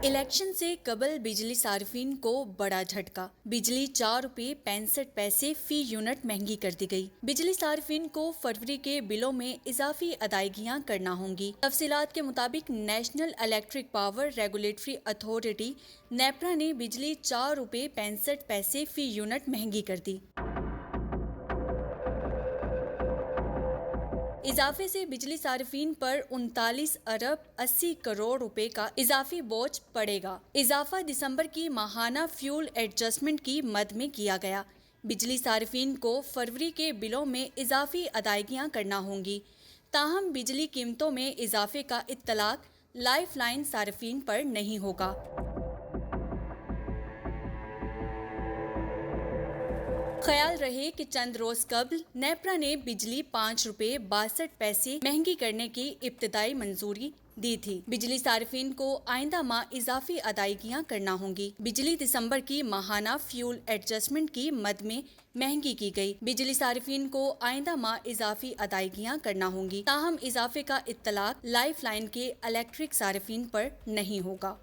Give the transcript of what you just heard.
Election से कबल बिजली सार्फिन को बड़ा झटका। बिजली ₹4.65 फी यूनिट महंगी कर दी गई। बिजली सार्फिन को फरवरी के बिलों में इजाफी अदायगियां करना होंगी। तफसीलात के मुताबिक national electric power regulatory authority NEPRA ने बिजली ₹4.65 फी यूनिट महंगी कर दी। इजाफे से बिजली सार्फिन पर 39 अरब 80 करोड़ रुपए का इजाफी बोझ पड़ेगा। इजाफा दिसंबर की माहाना फ्यूल एडजस्टमेंट की मद में किया गया। बिजली सार्फिन को फरवरी के बिलों में इजाफी अदायगियां करना होंगी। ताहम बिजली कीमतों में इजाफे का इत्तलाक लाइफ लाइन सार्फिन पर नहीं होगा। ख्याल रहे कि चंद रोज कबल नेपरा ने बिजली ₹5.62 महंगी करने की इब्तिदाई मंजूरी दी थी। बिजली सार्फिन को आइंदा माह इजाफी अदायगियां करना होंगी। बिजली दिसंबर की माहाना फ्यूल एडजस्टमेंट की मद में महंगी की गई। बिजली सार्फिन को आइंदा माह इजाफी अदायगियां करना होंगी। ताहम इजाफे का इत्तलाक लाइफ लाइन के इलेक्ट्रिक सार्फिन पर नहीं होगा।